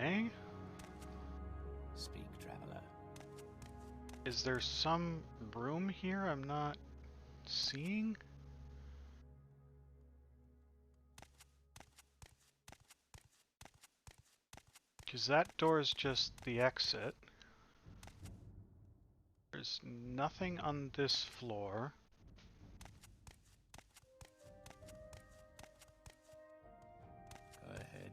Okay. Speak, traveler. Is there some room here I'm not seeing? Because that door is just the exit. There's nothing on this floor. Go ahead.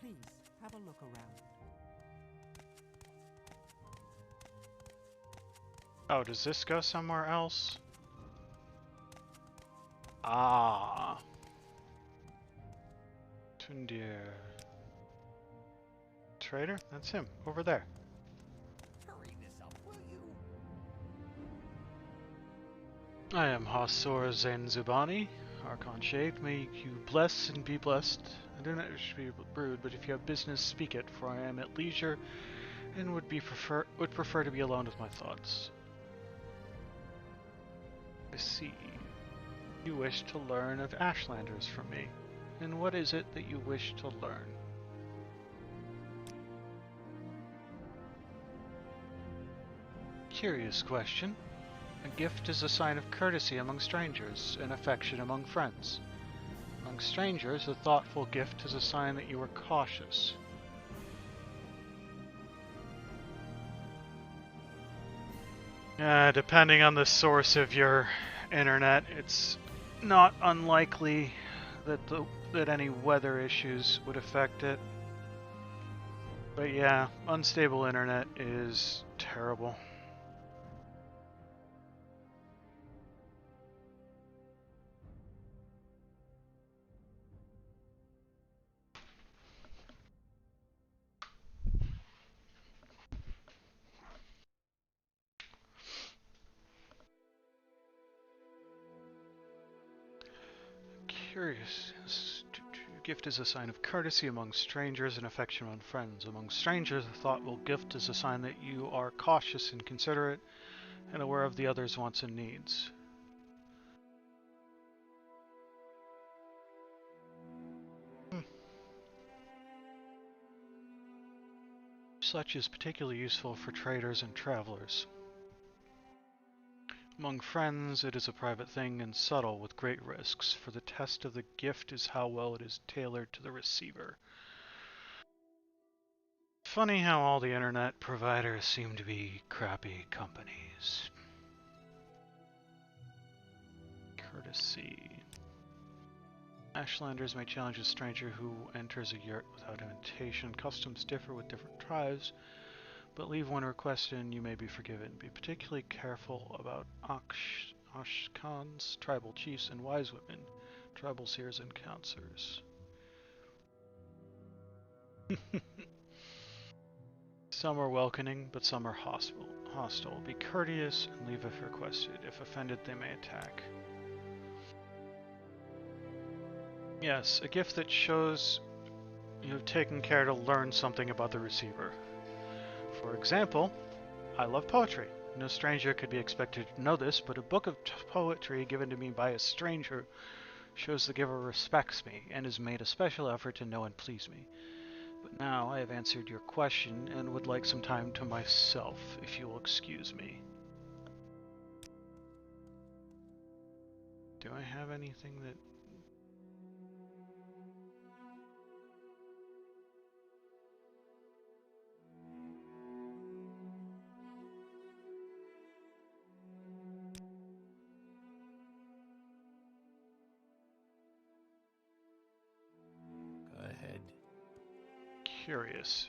Please, have a look around. Oh, does this go somewhere else? Ah. Tundir. Trader? That's him, over there. Hurry this up, will you? I am Hasor Zenzubani, Archon Shade. May you bless and be blessed. I do not wish to be rude, but if you have business, speak it, for I am at leisure and would prefer to be alone with my thoughts. I see. You wish to learn of Ashlanders from me. And what is it that you wish to learn? Curious question. A gift is a sign of courtesy among strangers, and affection among friends. Among strangers, a thoughtful gift is a sign that you are cautious. Depending on the source of your internet, it's not unlikely that any weather issues would affect it. But yeah, unstable internet is terrible. Curious. Gift is a sign of courtesy among strangers and affection among friends. Among strangers, a thoughtful gift is a sign that you are cautious and considerate and aware of the other's wants and needs. Such is particularly useful for traders and travelers. Among friends, it is a private thing and subtle with great risks, for the test of the gift is how well it is tailored to the receiver. Funny how all the internet providers seem to be crappy companies. Courtesy. Ashlanders may challenge a stranger who enters a yurt without invitation. Customs differ with different tribes, but leave when requested and you may be forgiven. Be particularly careful about Ashkans, tribal chiefs, and wise women, tribal seers and counselors. Some are welcoming, but some are hostile. Be courteous and leave if requested. If offended, they may attack. Yes, a gift that shows you have taken care to learn something about the receiver. For example, I love poetry. No stranger could be expected to know this, but a book of poetry given to me by a stranger shows the giver respects me and has made a special effort to know and please me. But now I have answered your question and would like some time to myself, if you will excuse me. Do I have anything that... Go ahead. Curious.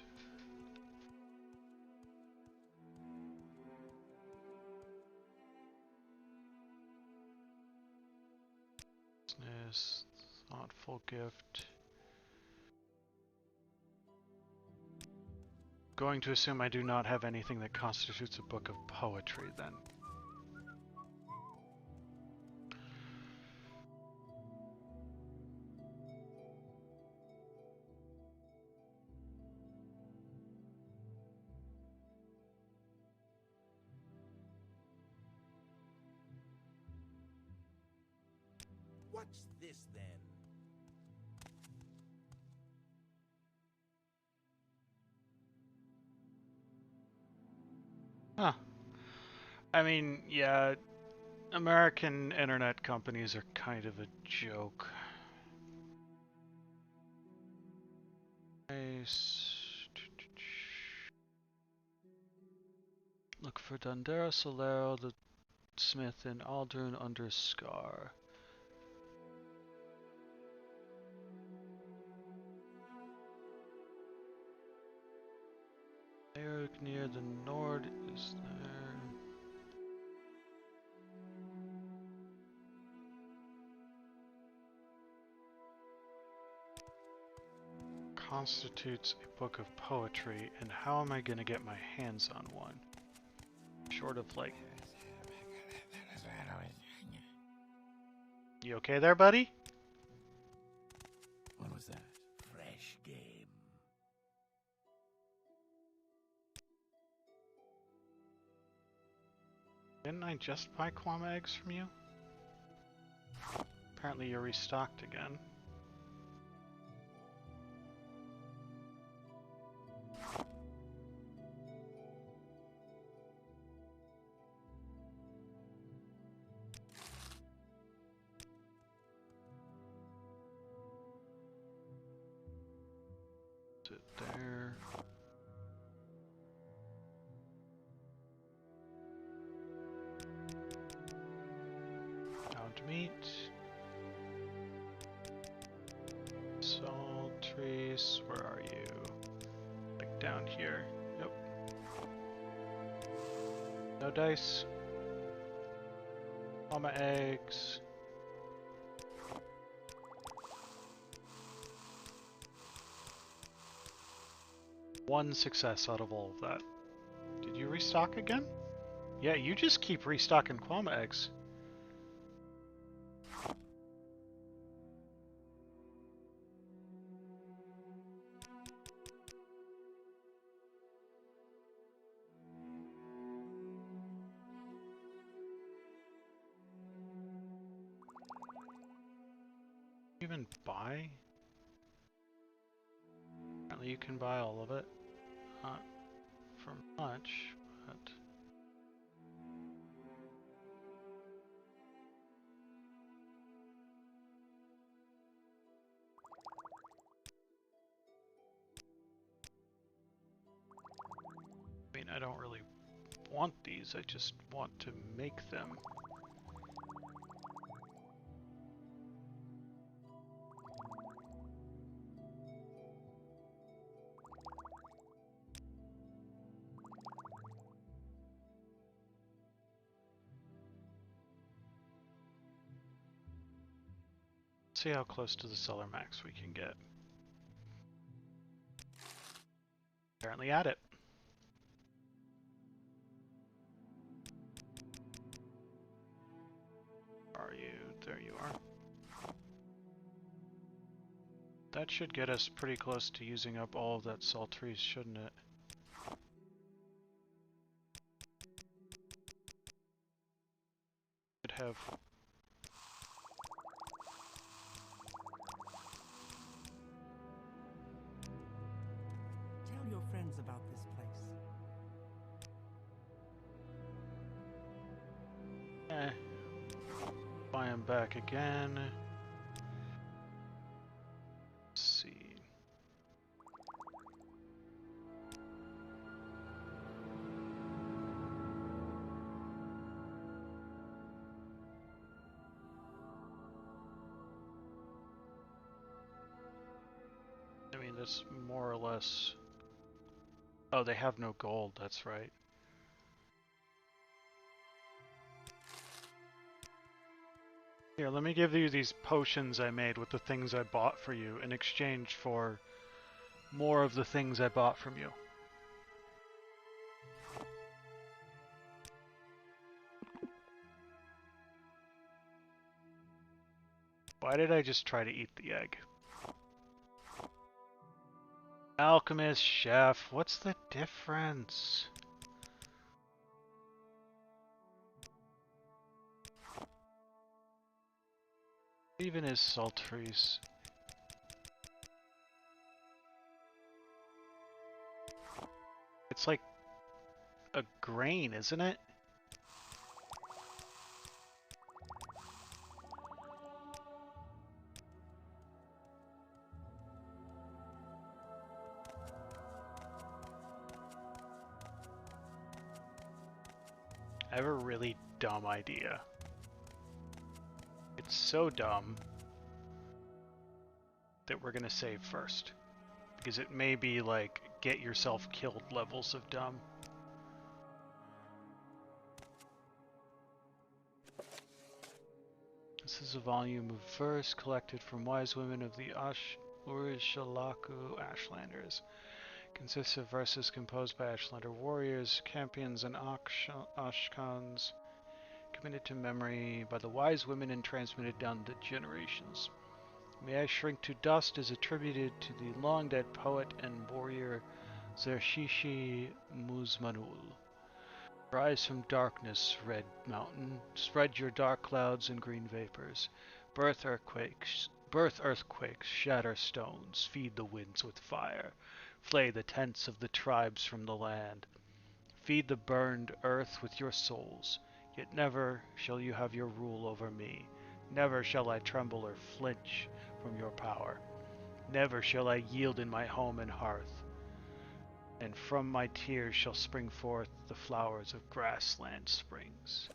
Business, thoughtful gift. Going to assume I do not have anything that constitutes a book of poetry then. What's this then? Huh. I mean, yeah, American internet companies are kind of a joke. Nice. Look for Dundera Solero, the smith in Aldrin under Scar. Eric near the Nord is there. Constitutes a book of poetry, and how am I gonna get my hands on one? Short of like... You okay there, buddy? What was that? Fresh game. Didn't I just buy Kwama eggs from you? Apparently you're restocked again. Sit there. Found meat. Saltries, where are you? Like down here. Nope. No dice. All my eggs. One success out of all of that. Did you restock again? Yeah, you just keep restocking Kwama eggs. Even buy? Apparently you can buy all of it. Not for much, but... I mean, I don't really want these, I just want to make them. See how close to the seller max we can get. Apparently at it. Are you? There you are. That should get us pretty close to using up all of that saltries, shouldn't it? Should have... Tell your friends about this place. Buy him back again. Let's see. I mean, that's more or less... Oh, they have no gold, that's right. Here, let me give you these potions I made with the things I bought for you in exchange for more of the things I bought from you. Why did I just try to eat the egg? Alchemist, chef, what's the difference? Even is sultries. It's like a grain, isn't it? I have a really dumb idea. It's so dumb that we're gonna save first. Because it may be like get yourself killed levels of dumb. This is a volume of verse collected from wise women of the Urishalaku Ashlanders. Consists of verses composed by Ashlander warriors, champions, and Ashkans, committed to memory by the wise women and transmitted down the generations. May I Shrink to Dust is attributed to the long-dead poet and warrior Zershishi Muzmanul. Rise from darkness, red mountain, spread your dark clouds and green vapors. Birth earthquakes, shatter stones, feed the winds with fire. Flay the tents of the tribes from the land. Feed the burned earth with your souls. Yet never shall you have your rule over me. Never shall I tremble or flinch from your power. Never shall I yield in my home and hearth. And from my tears shall spring forth the flowers of grassland springs.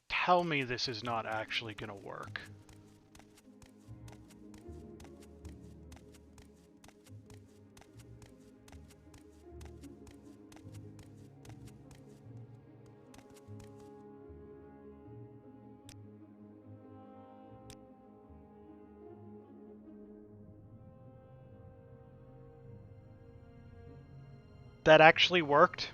Tell me this is not actually gonna work. That actually worked?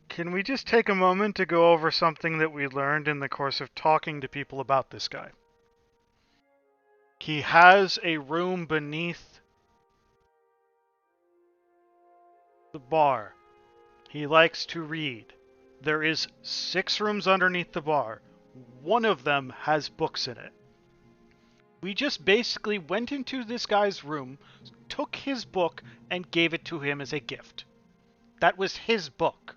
Can we just take a moment to go over something that we learned in the course of talking to people about this guy? He has a room beneath the bar. He likes to read. There is 6 rooms underneath the bar. One of them has books in it. We just basically went into this guy's room, took his book, and gave it to him as a gift. That was his book.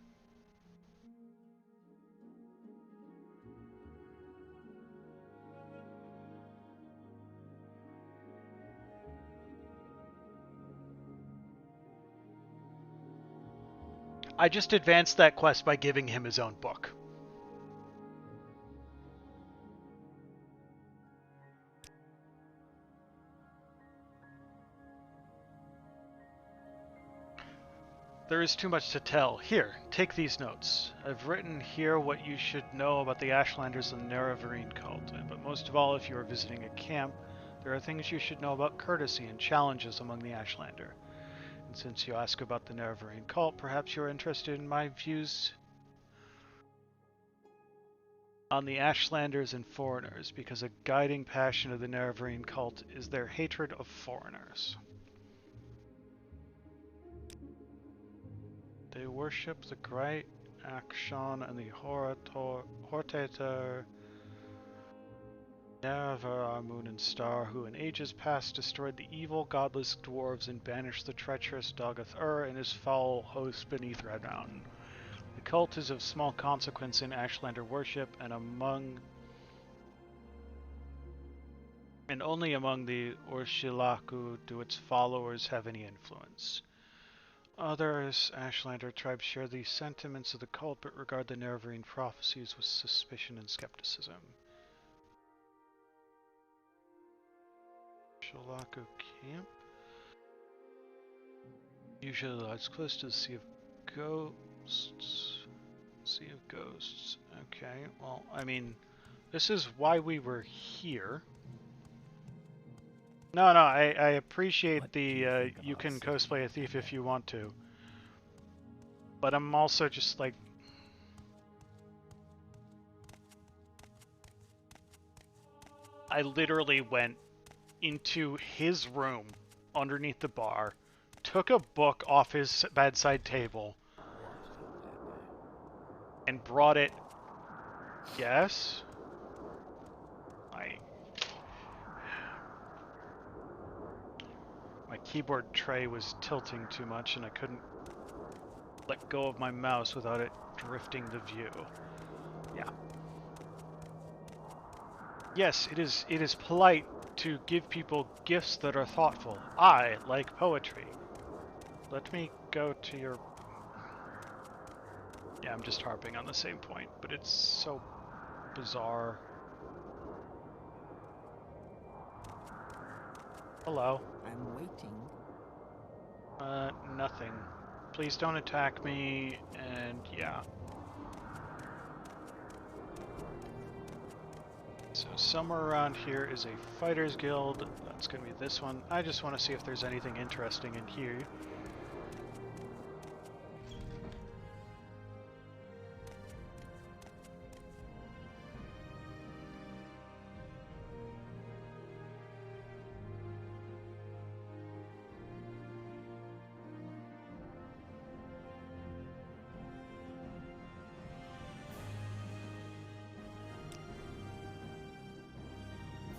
I just advanced that quest by giving him his own book. There is too much to tell. Here, take these notes. I've written here what you should know about the Ashlanders and the Nerevarine cult, but most of all, if you are visiting a camp, there are things you should know about courtesy and challenges among the Ashlander. And since you ask about the Nerevarine cult, perhaps you're interested in my views on the Ashlanders and foreigners, because a guiding passion of the Nerevarine cult is their hatred of foreigners. They worship the great Akshan and the Hortator Nerevar, moon and star, who in ages past destroyed the evil, godless dwarves and banished the treacherous Dogath-Ur and his foul host beneath Red Mountain. The cult is of small consequence in Ashlander worship, and only among the Urshilaku do its followers have any influence. Others Ashlander tribes share the sentiments of the cult, but regard the Nerevarine prophecies with suspicion and skepticism. Urshilaku camp usually lies close to the Sea of Ghosts. Sea of Ghosts. Okay, well, I mean, this is why we were here. No, I appreciate the, you can cosplay a thief if you want to. But I'm also just like... I literally went into his room underneath the bar, took a book off his bedside table, and brought it. Yes? My keyboard tray was tilting too much and I couldn't let go of my mouse without it drifting the view. Yeah. Yes, it is polite to give people gifts that are thoughtful. I like poetry. Let me go to your... Yeah, I'm just harping on the same point, but it's so bizarre. Hello. I'm waiting. Nothing. Please don't attack me, and yeah. So somewhere around here is a fighters guild. That's gonna be this one. I just want to see if there's anything interesting in here.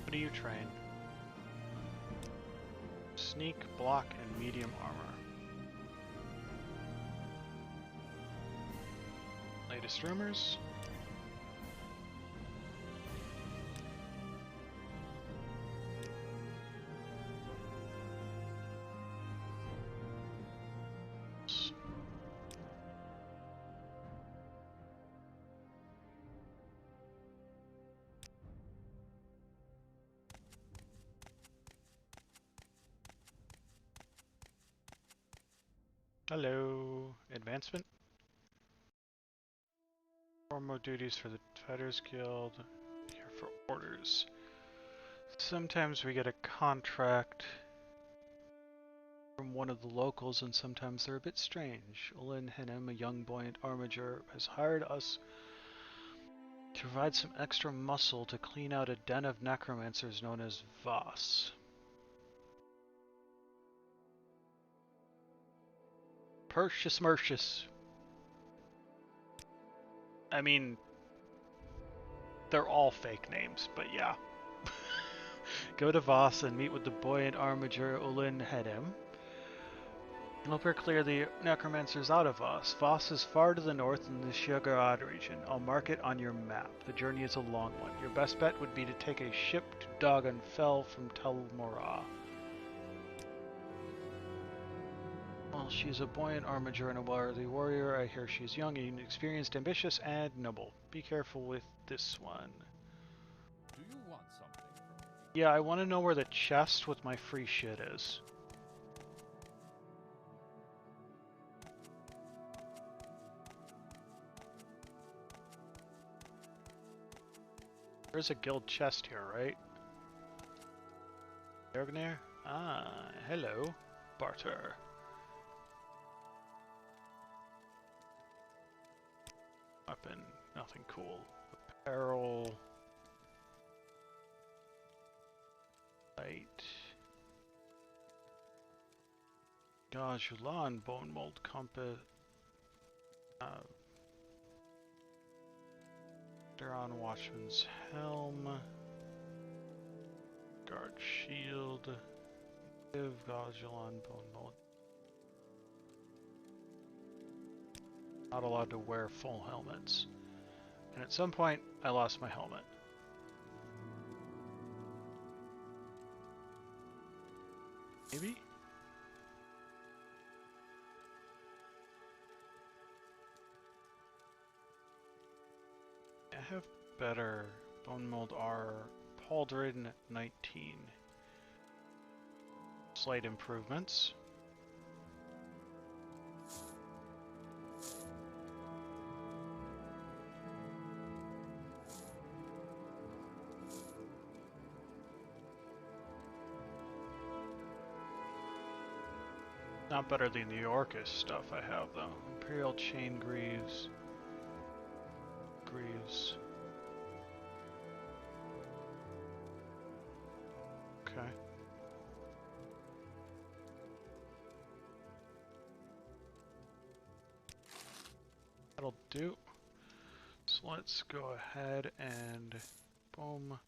What do you train? Sneak, block, and medium armor. Latest rumors? Hello. Advancement? Formal duties for the Fighters Guild. Here for orders. Sometimes we get a contract from one of the locals, and sometimes they're a bit strange. Olin Hennem, a young buoyant armiger, has hired us to provide some extra muscle to clean out a den of necromancers known as Voss. Percius Mercius. I mean, they're all fake names, but yeah. Go to Voss and meet with the buoyant armiger Olin Hennem. Help her clear the necromancers out of Voss. Voss is far to the north in the Shigarad region. I'll mark it on your map. The journey is a long one. Your best bet would be to take a ship to Dogon Fell from Tel Morah. Well, she's a buoyant armiger and a worthy warrior. I hear she's young, inexperienced, ambitious, and noble. Be careful with this one. Do you want something from me? Yeah, I want to know where the chest with my free shit is. There's a guild chest here, right? Ergner? Ah, hello. Barter. Weapon, nothing cool. Apparel. Light. Gajulan, bone mold compass. Duran Watchman's helm. Guard shield. Give Gajulan bone mold. Not allowed to wear full helmets. And at some point, I lost my helmet. Maybe? I have better bone mold R. Pauldron 19. Slight improvements. Not better than the Orcus stuff I have though. Imperial chain greaves. That'll do. So let's go ahead and boom.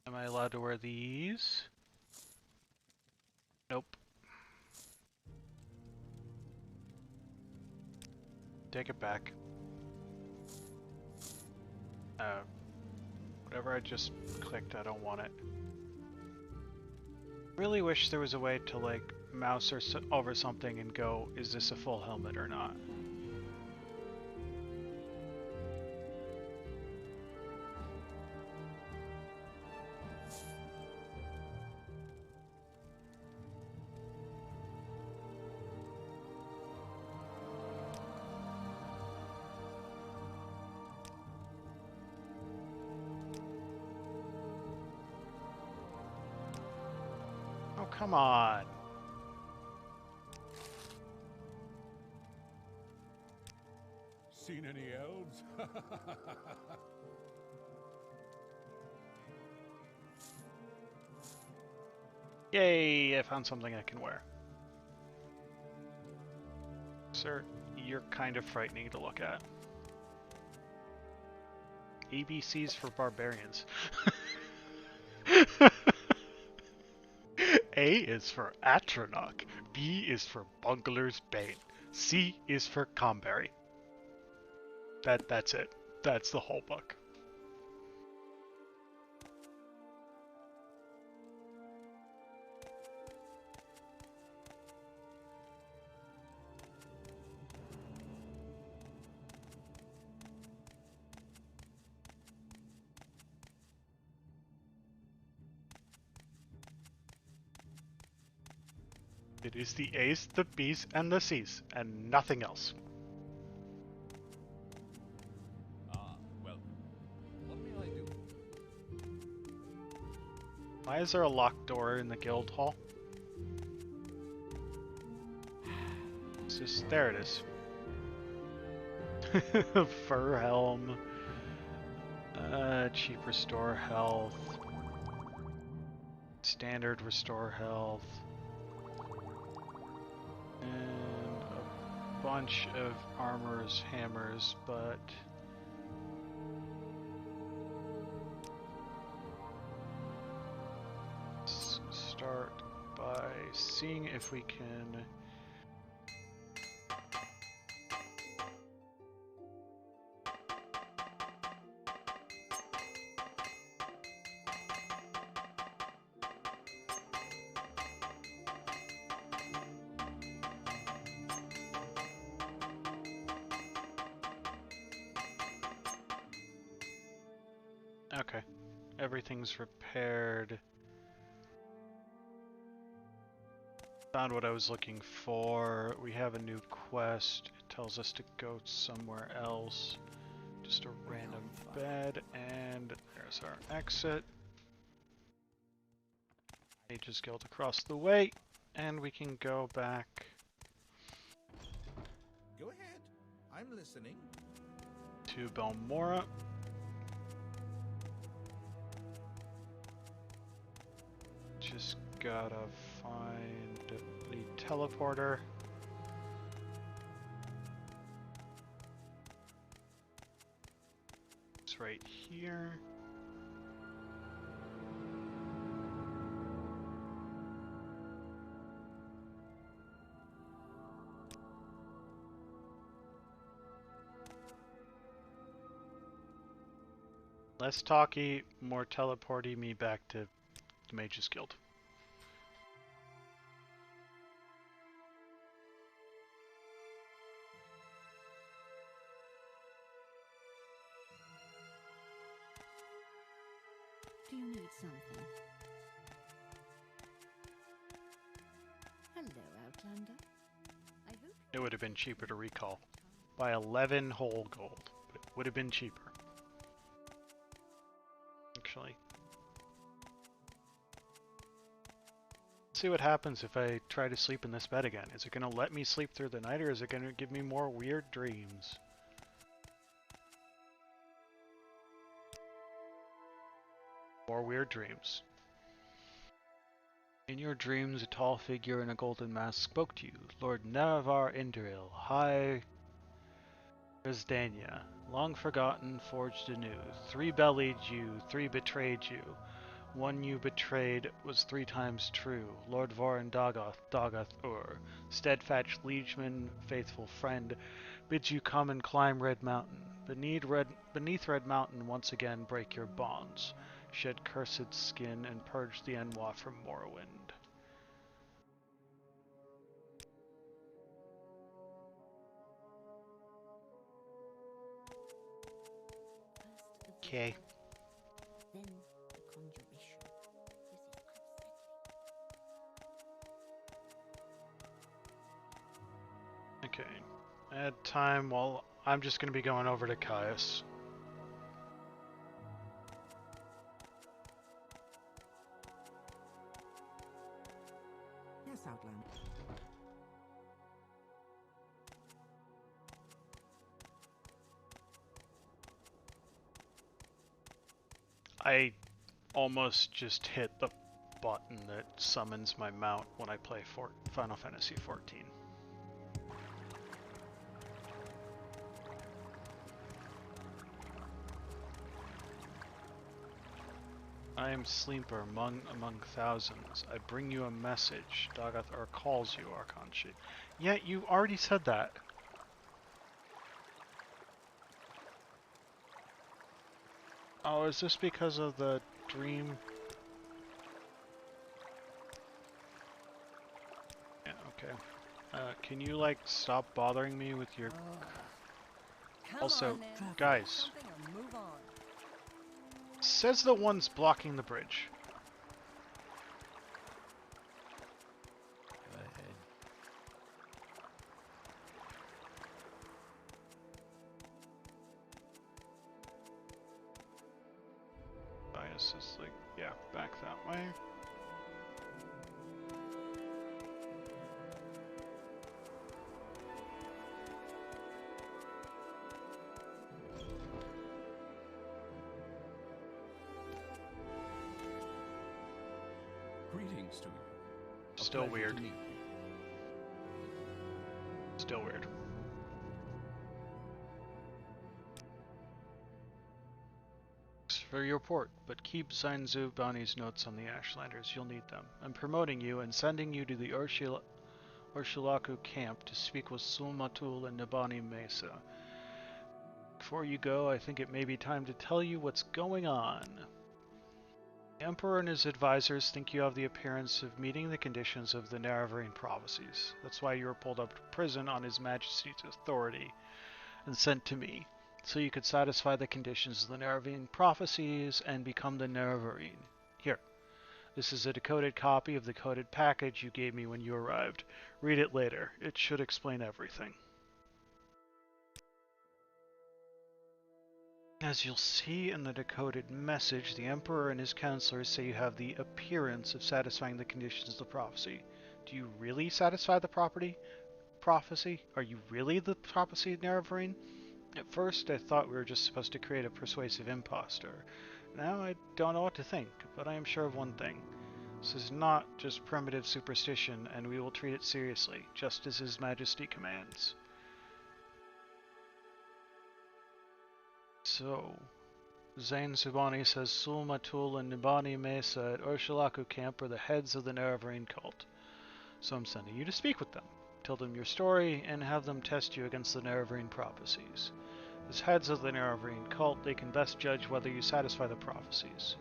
Am I allowed to wear these? Nope. Take it back. Whatever I just clicked, I don't want it. Really wish there was a way to like mouse or over something and go, is this a full helmet or not? Oh, come on. Seen any elves? Yay, I found something I can wear. Sir, you're kind of frightening to look at. ABCs for barbarians. A is for Atronach, B is for Bungler's Bane, C is for Comberry. That's it. That's the whole book. It is the A's, the B's, and the C's, and nothing else. Well, what may I do? Why is there a locked door in the guild hall? It's just, there it is. Fur helm. Cheap restore health. Standard restore health. And a bunch of armors, hammers, but let's start by seeing if we can okay, everything's repaired. Found what I was looking for. We have a new quest. It tells us to go somewhere else. Just a random bed, and there's our exit. Mage's Guild across the way, and we can go back Go ahead. I'm listening. to Belmora. Just gotta find the teleporter. It's right here. Less talky, more teleporty me back to the Mage's Guild. Do you need something? Hello, Outlander. I hope It would have been cheaper to recall by 11 whole gold, but it would have been cheaper. Actually, let's see what happens if I try to sleep in this bed again. Is it going to let me sleep through the night, or is it going to give me more weird dreams? More weird dreams. In your dreams, a tall figure in a golden mask spoke to you. Lord Navar Indril, High Resdania, long forgotten, forged anew. 3 bellied you, 3 betrayed you. 1 you betrayed was 3 times true. Lord Vorin Dagath Ur, steadfast liegeman, faithful friend, bids you come and climb Red Mountain. Beneath Red Mountain once again break your bonds. Shed cursed skin and purge the Enwa from Morrowind. First the Okay. then the conjuration. This is unsettling. Okay. Add time while I'm just going to be going over to Caius. Yes, Outland. I almost just hit the button that summons my mount when I play Final Fantasy XIV. I am sleeper among thousands. I bring you a message. Dagath Ur calls you, Archonchi. Yeah, you already said that. Oh, is this because of the dream? Yeah, okay. Can you, like, stop bothering me with your... Also, guys, says the one's blocking the bridge. Go ahead. Bias is like, yeah, back that way. Greetings to you. A Still pleasure weird. to meet you. Still weird. Thanks for your report, but keep Zainzu Bani's notes on the Ashlanders. You'll need them. I'm promoting you and sending you to the Ursulaku camp to speak with Sulmatul and Nabani Mesa. Before you go, I think it may be time to tell you what's going on. The Emperor and his advisors think you have the appearance of meeting the conditions of the Naravarine prophecies. That's why you were pulled up to prison on His Majesty's authority and sent to me, so you could satisfy the conditions of the Naravarine prophecies and become the Naravarine. Here, this is a decoded copy of the coded package you gave me when you arrived. Read it later. It should explain everything. As you'll see in the decoded message, the Emperor and his counselors say you have the appearance of satisfying the conditions of the prophecy. Do you really satisfy the prophecy? Are you really the prophecy of Naravarine? At first, I thought we were just supposed to create a persuasive impostor. Now I don't know what to think, but I am sure of one thing. This is not just primitive superstition, and we will treat it seriously, just as His Majesty commands. So, Zain Subani says Sulmatul and Nibani Mesa at Ursulaku camp are the heads of the Naravarine cult. So I'm sending you to speak with them, tell them your story, and have them test you against the Naravarine prophecies. As heads of the Naravarine cult, they can best judge whether you satisfy the prophecies.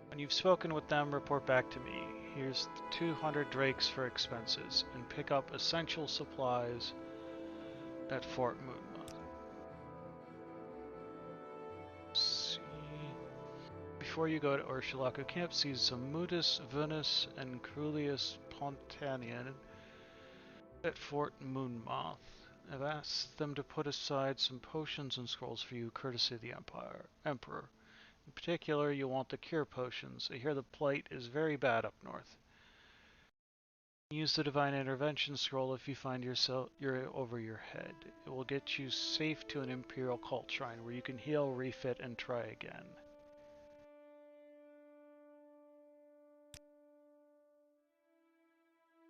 When you've spoken with them, report back to me. Here's 200 drakes for expenses, and pick up essential supplies at Fort Moonmouth. See. Before you go to Ursulaku camp, see Zamudus, Venus, and Crulius Pontanian at Fort Moonmoth. I've asked them to put aside some potions and scrolls for you, courtesy of the Emperor. In particular, you'll want the cure potions. I hear the plight is very bad up north. Use the Divine Intervention scroll if you find you're over your head. It will get you safe to an Imperial cult shrine where you can heal, refit, and try again.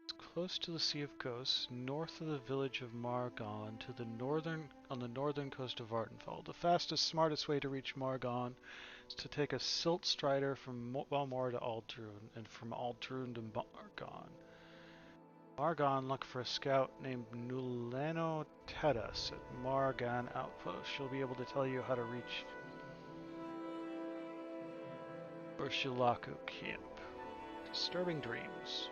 It's close to the Sea of Ghosts, north of the village of Margon, to the on the northern coast of Vardenfell. The fastest, smartest way to reach Margon is to take a silt strider from Balmor to Aldrun, and from Aldrun to Margon. Margon, look for a scout named Nulano Tedas at Margon Outpost. She'll be able to tell you how to reach Ursulaku Camp. Disturbing dreams.